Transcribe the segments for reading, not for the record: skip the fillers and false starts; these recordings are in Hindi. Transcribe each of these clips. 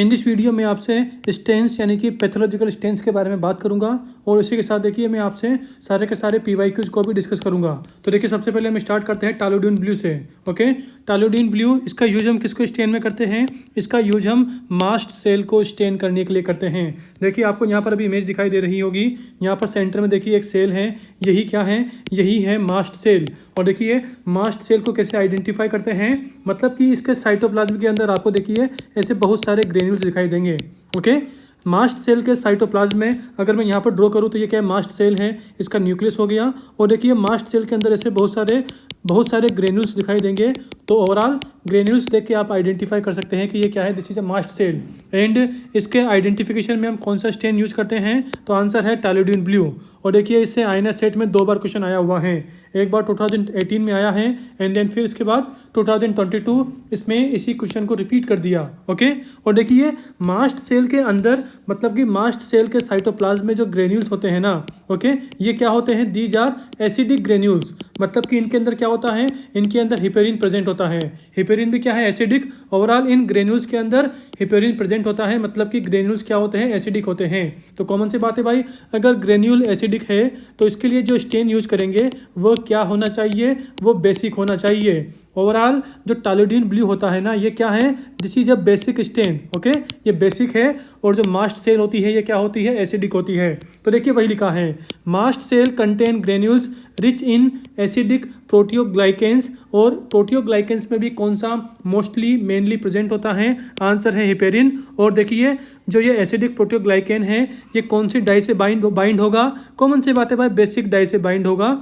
इन दिस वीडियो में आपसे स्टेन्स यानी कि पैथोलॉजिकल स्टेन्स के बारे में बात करूंगा और इसी के साथ देखिए मैं आपसे सारे के सारे PYQs को भी डिस्कस करूंगा। तो देखिए सबसे पहले हम स्टार्ट करते हैं टालोडिन ब्लू से। ओके, टालोडिन ब्लू इसका यूज हम किसको स्टेन में करते हैं? इसका यूज हम मास्ट सेल को स्टेन करने के लिए करते हैं। देखिए आपको यहाँ पर अभी इमेज दिखाई दे रही होगी, यहाँ पर सेंटर में देखिए एक सेल है, यही क्या है? यही है मास्ट सेल। और देखिए मास्ट सेल को कैसे आइडेंटिफाई करते हैं, मतलब कि इसके साइटोप्लाज्म के अंदर आपको देखिए ऐसे बहुत सारे ग्रेन्यूल्स दिखाई देंगे। ओके, मास्ट सेल के साइटोप्लाज्म में अगर मैं यहाँ पर ड्रॉ करूँ तो ये क्या है? मास्ट सेल है, इसका न्यूक्लियस हो गया। और देखिए मास्ट सेल के अंदर ऐसे बहुत सारे ग्रेन्यूल्स दिखाई देंगे। तो ओवरऑल ग्रेन्यूल्स देख के आप आइडेंटिफाई कर सकते हैं कि ये क्या है? This is a mast cell. And इसके आइडेंटिफिकेशन में हम कौन सा स्टेन यूज करते हैं? तो आंसर है टालोडिन ब्लू। और देखिए इससे आईना सेट में 2 बार क्वेश्चन आया हुआ है, एक बार 2018 में आया है एंड देन फिर इसके बाद 2022 इसमें इसी क्वेश्चन को रिपीट कर दिया। ओके, और देखिए मास्ट सेल के अंदर मतलब कि मास्ट सेल के साइटोप्लाज्म में जो ग्रेन्यूल्स होते हैं ना, ओके, ये क्या होते हैं? These are acidic granules. मतलब कि इनके अंदर क्या होता है? इनके अंदर हिपेरिन प्रेजेंट होता है। हिपेरिन भी क्या है? एसिडिक। ओवरऑल इन ग्रेन्यूल्स के अंदर हिपेरिन प्रेजेंट होता है, मतलब कि ग्रेन्यूल्स क्या होते हैं? एसिडिक होते हैं। तो कॉमन सी बात है भाई, अगर ग्रेन्यूल एसिडिक है तो इसके लिए जो स्टेन यूज करेंगे वो क्या होना चाहिए? वो बेसिक होना चाहिए। ओवरऑल जो टालोडिन ब्लू होता है ना, ये क्या है? This is a basic stain. Okay, ये बेसिक है। और जो मास्ट सेल होती है ये क्या होती है? एसिडिक होती है। तो देखिए वही लिखा है, mast cell contain granules rich in acidic proteoglycans. और प्रोटियोग्लाइकेंस में भी कौन सा मोस्टली मेनली प्रेजेंट होता है? आंसर है हिपेरिन। और देखिए जो ये एसिडिक प्रोटियोग्लाइकेन है ये कौन सी डाई से बाइंड होगा? कॉमन सी बात है भाई, बेसिक डाई से बाइंड होगा,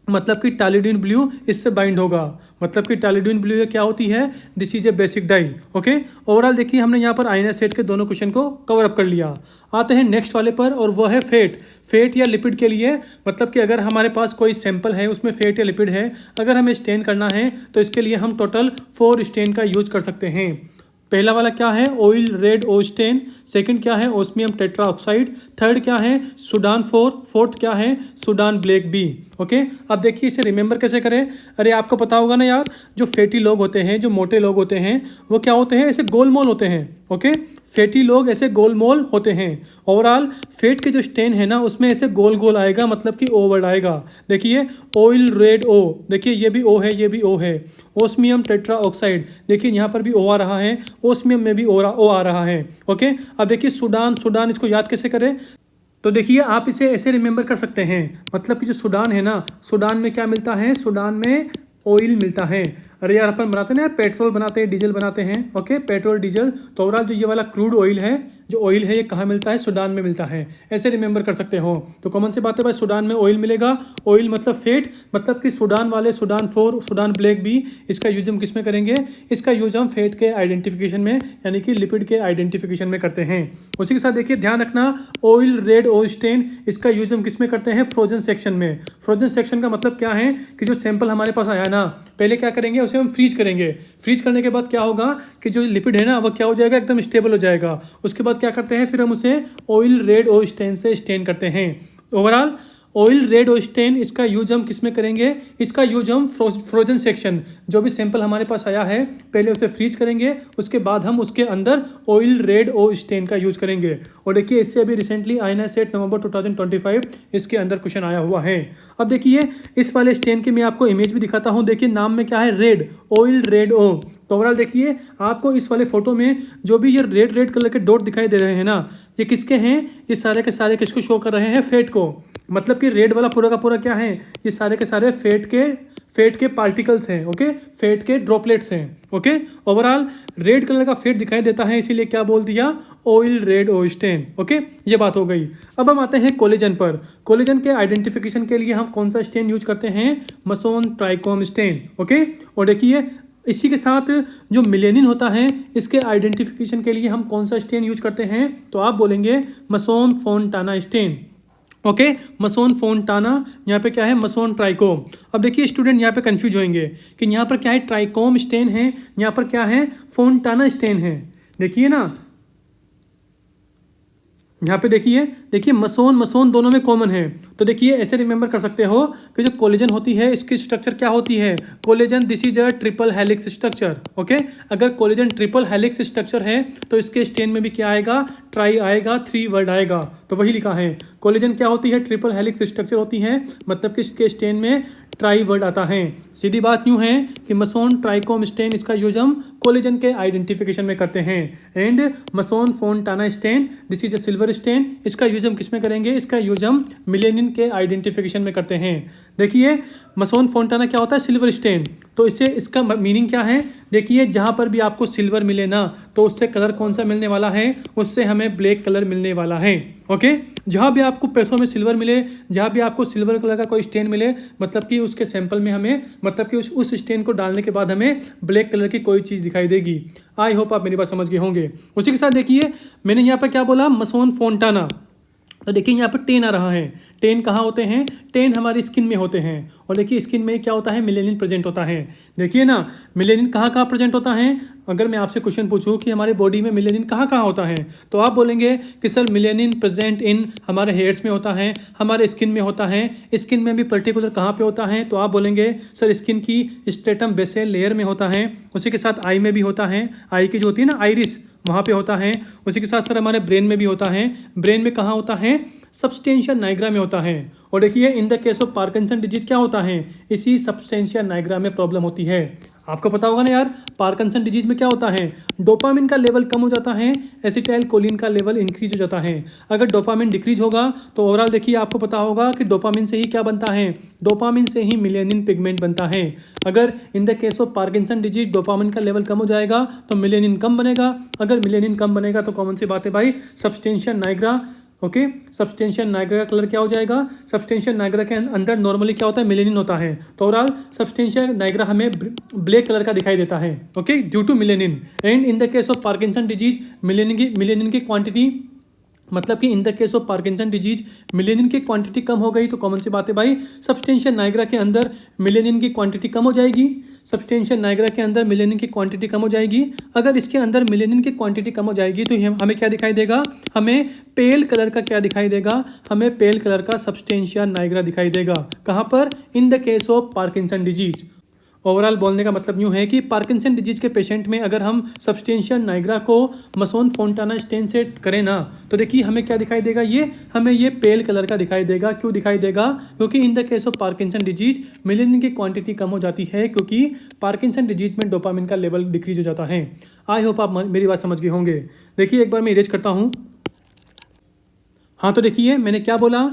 मतलब कि टालोडिन ब्लू इससे बाइंड होगा। मतलब कि टालोडिन ब्लू ये क्या होती है? This is a basic dye. Okay, overall देखिए हमने यहाँ पर आईना सेट के दोनों क्वेश्चन को कवर अप कर लिया। आते हैं नेक्स्ट वाले पर और वो है फेट या लिपिड के लिए। मतलब कि अगर हमारे पास कोई सैंपल है उसमें फेट या लिपिड है, अगर हमें स्टेन करना है तो इसके लिए हम टोटल 4 स्टेन का यूज कर सकते हैं। पहला वाला क्या है? ऑयल रेड ओ स्टेन। सेकंड क्या है? Osmium tetroxide. थर्ड क्या है? सुडान 4। फोर्थ क्या है? Sudan black B. ओके, अब देखिए इसे रिमेंबर कैसे करें। अरे आपको पता होगा ना यार, जो फैटी लोग होते हैं, जो मोटे लोग होते हैं, वो क्या होते हैं? ऐसे गोलमोल होते हैं। ओके, फैटी लोग ऐसे गोलमोल होते हैं। ओवरऑल फैट के जो स्टेन है ना उसमें ऐसे गोल गोल आएगा, मतलब कि ओ वर्ड आएगा। देखिए ऑयल रेड ओ, देखिए ये भी ओ है, ये भी ओ है। ओस्मियम टेट्राऑक्साइड, देखिए यहाँ पर भी ओ आ रहा है, ओस्मियम में भी ओ आ रहा है। ओके, अब देखिए सुडान इसको याद कैसे करें? तो देखिए आप इसे ऐसे रिमेंबर कर सकते हैं, मतलब कि जो सुडान है ना, सुडान में क्या मिलता है? सुडान में ऑयल मिलता है। अरे यार अपन बनाते हैं ना यार, पेट्रोल बनाते हैं, डीजल बनाते हैं। Okay, petrol diesel. तो ओवरऑल जो ये वाला क्रूड ऑयल है, जो ऑयल है ये कहाँ मिलता है? सुडान में मिलता है। ऐसे रिमेंबर कर सकते हो। तो कॉमन सी बात है भाई, सुडान में ऑयल मिलेगा। ऑयल मतलब फेट, मतलब कि सुडान वाले सुडान 4, सुडान ब्लैक बी, इसका यूज हम किस में करेंगे? इसका यूज हम फेट के आइडेंटिफिकेशन में यानी कि लिपिड के आइडेंटिफिकेशन में करते हैं। उसी के साथ देखिए ध्यान रखना, ऑयल रेड ओ स्टेन इसका यूज हम किस में करते हैं? फ्रोजन सेक्शन में। फ्रोजन सेक्शन का मतलब क्या है कि जो सैंपल हमारे पास आया ना, पहले क्या करेंगे? उसे हम फ्रीज करेंगे। फ्रीज करने के बाद क्या होगा कि जो लिपिड है ना वो क्या हो जाएगा? एकदम स्टेबल हो जाएगा। उसके बाद क्या करते हैं? फिर हम उसे ऑयल रेड ओ स्टेन से स्टेन करते हैं। ओवरऑल ऑयल रेड ओ स्टेन इसका यूज हम किस में करेंगे? इसका यूज हम फ्रोजन सेक्शन, जो भी सैंपल हमारे पास आया है पहले उसे फ्रीज करेंगे, उसके बाद हम उसके अंदर ऑयल रेड ओ स्टेन का यूज करेंगे। और देखिए इससे अभी रिसेंटली आईना सेट नवंबर 2025 इसके अंदर क्वेश्चन आया हुआ है। अब देखिए इस वाले स्टेन की मैं आपको इमेज भी दिखाता हूँ। देखिए नाम में क्या है? रेड, ऑयल रेड ओ। तो ओवरऑल देखिए आपको इस वाले फोटो में जो भी ये रेड कलर के डॉट दिखाई दे रहे हैं ना, ये किसके हैं? ये सारे के सारे किसको शो कर रहे हैं? फेट को। मतलब कि रेड वाला पूरा का पूरा क्या है? ये सारे के सारे फेट के पार्टिकल्स हैं। ओके, फेट के ड्रॉपलेट्स हैं। ओके, ओवरऑल रेड कलर का फेट दिखाई देता है, इसीलिए क्या बोल दिया? ऑयल रेड ओ स्टेन। ओके, ये बात हो गई। अब हम आते हैं कोलेजन पर। कोलेजन के आइडेंटिफिकेशन के लिए हम कौन सा स्टेन यूज करते हैं? Mason trichrome stand. ओके, और देखिए इसी के साथ जो मिलेनिन होता है इसके आइडेंटिफिकेशन के लिए हम कौन सा स्टेन यूज करते हैं? तो आप बोलेंगे मसोन फोन्टाना स्टेन। ओके, मसोन फोन्टाना, यहाँ पे क्या है? Mason trichome. अब देखिए स्टूडेंट यहाँ पे कंफ्यूज होंगे कि यहाँ पर क्या है? ट्राइकोम स्टेन है, यहाँ पर क्या है? फोन्टाना स्टेन है। देखिए ना, यहाँ पे देखिए मसोन मसोन दोनों में कॉमन है। तो देखिए ऐसे रिमेंबर कर सकते हो कि जो कोलेजन होती है इसकी स्ट्रक्चर क्या होती है, collagen this is a triple helix structure. Okay, अगर कोलेजन ट्रिपल हेलिक्स स्ट्रक्चर है तो इसके स्टेन में भी क्या आएगा, ट्राई आएगा, 3 वर्ड आएगा। तो वही लिखा है, कोलेजन क्या होती है, ट्रिपल हेलिक्स स्ट्रक्चर होती है, मतलब कि इसके स्टेन में ट्राई वर्ड आता है। सीधी बात यूँ है कि मसोन ट्राइकोम स्टेन इसका यूज हम कोलेजन के आइडेंटिफिकेशन में करते हैं। And Masson Fontana stain this is a silver stain, इसका यूज हम किस में करेंगे, इसका यूज हम मिलेनिन के आइडेंटिफिकेशन में करते हैं। देखिए मसोन फोंटाना क्या होता है, सिल्वर स्टेन। तो इससे इसका मीनिंग क्या है, देखिए जहाँ पर भी आपको सिल्वर मिले ना तो उससे कलर कौन सा मिलने वाला है, उससे हमें ब्लैक कलर मिलने वाला है। ओके, जहाँ भी आपको पैसों में सिल्वर मिले, जहाँ भी आपको सिल्वर कलर का कोई स्टेन मिले, मतलब कि उसके सैंपल में हमें, मतलब कि उस स्टेन को डालने के बाद हमें ब्लैक कलर की कोई चीज़ दिखाई देगी। आई होप आप मेरी बात समझ गए होंगे। उसी के साथ देखिए मैंने यहाँ पर क्या बोला, मसोन फोंटाना। तो देखिए यहाँ पर टेन आ रहा है, टेन कहाँ होते हैं, टेन हमारी स्किन में होते हैं। और देखिए स्किन में क्या होता है, मिलेनिन प्रेजेंट होता है। देखिए ना मिलेनिन कहाँ कहाँ प्रेजेंट होता है, अगर मैं आपसे क्वेश्चन पूछूं कि हमारे बॉडी में मिलेनिन कहाँ कहाँ होता है, तो आप बोलेंगे कि सर मिलेनिन प्रेजेंट इन हमारे हेयर्स में होता है, हमारे स्किन में होता है। स्किन में भी पर्टिकुलर कहाँ पे होता है, तो आप बोलेंगे सर स्किन की स्ट्रेटम बेसल लेयर में होता है। उसी के साथ आई में भी होता है, आई की जो होती है ना आइरिस, वहाँ पे होता है। उसी के साथ सर हमारे ब्रेन में भी होता है, ब्रेन में कहाँ होता है, सबस्टेंशिया नाइग्रा में होता है। और देखिए इन the case of Parkinson disease क्या होता है, इसी सबस्टेंशिया नाइग्रा में प्रॉब्लम होती है। आपको पता होगा ना यार, पार्किंसन डिजीज में क्या होता है, डोपामिन का लेवल कम हो जाता है, एसिटाइल कोलिन का लेवल इंक्रीज हो जाता है। अगर डोपामिन डिक्रीज होगा तो ओवरऑल देखिए आपको पता होगा कि डोपामिन से ही क्या बनता है, डोपामिन से ही मिलेनिन पिगमेंट बनता है। अगर इन the case of Parkinson disease dopamine का लेवल कम हो जाएगा तो मिलेनिन कम बनेगा। अगर मिलेनिन कम बनेगा तो कॉमन सी बात है भाई, substantia nigra. Okay, substantial nigra का कलर क्या हो जाएगा, सबस्टेंशियल नाइग्रा के अंदर नॉर्मली क्या होता है, मेलेनिन होता है। तो ओवरऑल सबस्टेंशियल नाइग्रा हमें ब्लैक कलर का दिखाई देता है। Okay, due to melanin. And in the case of Parkinson disease melanin की क्वांटिटी, मतलब कि in the case of Parkinson disease melanin की क्वांटिटी कम हो गई तो कॉमन सी बात है भाई, सबस्टेंशियल नाइग्रा के अंदर मिलेनिन की क्वांटिटी कम हो जाएगी। सबस्टेंशियल नाइग्रा के अंदर मिलेनिन की क्वांटिटी कम हो जाएगी। अगर इसके अंदर मिलेनिन की क्वांटिटी कम हो जाएगी तो हमें क्या दिखाई देगा, हमें पेल कलर का क्या दिखाई देगा, हमें पेल कलर का सबस्टेंशियल नाइग्रा दिखाई देगा। कहाँ पर, इन the case of Parkinson disease. Overall बोलने का मतलब यूँ है कि पार्किंसन डिजीज के पेशेंट में अगर हम सबस्टेंशियल नाइग्रा को मसोन फोंटाना स्टेन से करें ना तो देखिए हमें क्या दिखाई देगा, हमें ये पेल कलर का दिखाई देगा। क्यों दिखाई देगा, क्योंकि इन the case of Parkinson disease melanin की क्वांटिटी कम हो जाती है, क्योंकि पार्किंसन डिजीज में डोपामिन का लेवल डिक्रीज हो जाता है। आई होप आप मेरी बात समझ गए होंगे। देखिए एक बार मैं इरेज करता हूँ। हाँ तो देखिए मैंने क्या बोला,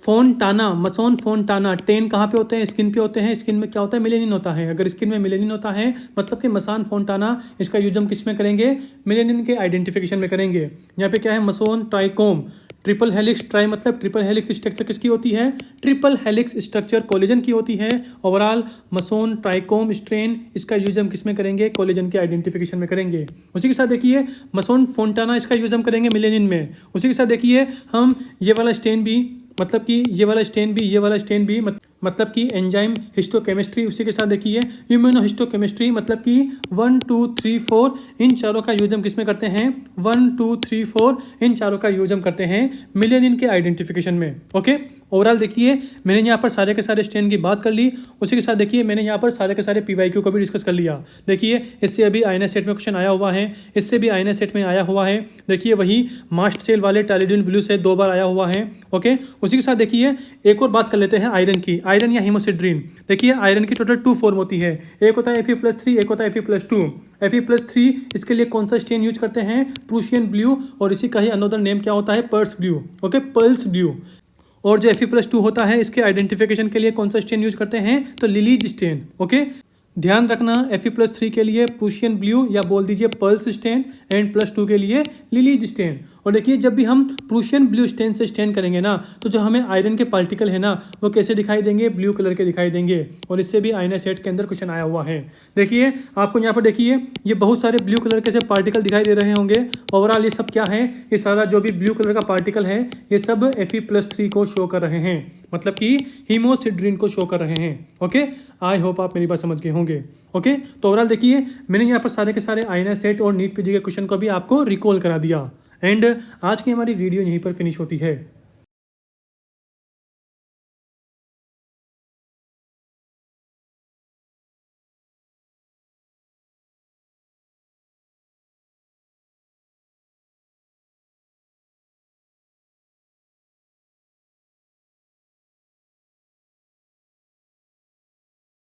फोंटाना, मसोन फोंटाना, टेन कहाँ पे होते हैं, स्किन पे होते हैं। स्किन में क्या होता है, मिलेनिन होता है। अगर स्किन में मिलेनिन होता है मतलब कि मसान फोंटाना, इसका यूज हम किस में करेंगे, मिलेनिन के आइडेंटिफिकेशन में करेंगे। यहाँ पे क्या है, mason trichome, triple helix, try मतलब ट्रिपल हेलिक्स स्ट्रक्चर किसकी होती है, ट्रिपल हेलिक्स स्ट्रक्चर कोलेजन की होती है। ओवरऑल मसोन ट्राइकोम स्ट्रेन, इसका यूज हम किस में करेंगे, कोलेजन के आइडेंटिफिकेशन में करेंगे। उसी के साथ देखिए मसोन फोंटाना, इसका यूज हम करेंगे मिलेनिन में। उसी के साथ देखिए हम ये वाला स्टेन भी, मतलब कि ये वाला स्टेन भी, ये वाला स्टेन भी, मतलब कि एंजाइम हिस्टोकेमिस्ट्री। उसी के साथ देखिए इम्यूनो हिस्टोकेमिस्ट्री, मतलब कि 1 2 3 4 इन चारों का यूज हम किस में करते हैं, 1 2 3 4 इन चारों का यूज हम करते हैं मिलेनिन के आइडेंटिफिकेशन में। ओके, ओवरऑल देखिए मैंने यहाँ पर सारे के सारे स्टेन की बात कर ली। उसी के साथ देखिए मैंने यहाँ पर सारे के सारे PYQ को भी डिस्कस कर लिया। देखिए इससे अभी INS सेट में क्वेश्चन आया हुआ है, इससे भी INS सेट में आया हुआ है। देखिए वही मास्ट सेल वाले टैलिडोन ब्लू से 2 बार आया हुआ है। ओके, उसी के साथ देखिए एक और बात कर लेते हैं आयरन की, आयरन या हीमोसिड्रीन। देखिए आयरन की टोटल 2 फॉर्म होती है, एक होता है Fe+3, एक होता है Fe+2। Fe+3 इसके लिए कौन सा स्टेन यूज करते हैं, प्रूशियन ब्लू, और इसी का ही अनदर नेम क्या होता है, purse blue. Okay, pearls blue. और जो Fe+2 होता है इसके आइडेंटिफिकेशन के लिए कौन सा स्टेन यूज करते हैं, तो लिलीज स्टेन। ओके, ध्यान रखना Fe+3 के लिए प्रूशियन ब्लू या बोल दीजिए पर्ल्स स्टेन, एंड +2 के लिए लिलीज स्टेन। और देखिए जब भी हम प्रूशियन ब्लू स्टेन से स्टेन करेंगे ना तो जो हमें आयरन के पार्टिकल है ना वो कैसे दिखाई देंगे, ब्लू कलर के दिखाई देंगे। और इससे भी INS सेट के अंदर क्वेश्चन आया हुआ है। देखिए आपको यहाँ पर देखिए ये बहुत सारे ब्लू कलर के से पार्टिकल दिखाई दे रहे होंगे। ओवरऑल ये सब क्या है, ये सारा जो भी ब्लू कलर का पार्टिकल है ये सब Fe+3 को शो कर रहे हैं, मतलब कि हीमोसिड्रीन को शो कर रहे हैं। ओके, आई होप आप मेरी बात समझ गए होंगे। ओके, तो ओवरऑल देखिए मैंने यहाँ पर सारे के सारे INS सेट और नीट PG के क्वेश्चन को भी आपको रिकॉल करा दिया। एंड आज की हमारी वीडियो यहीं पर फिनिश होती है।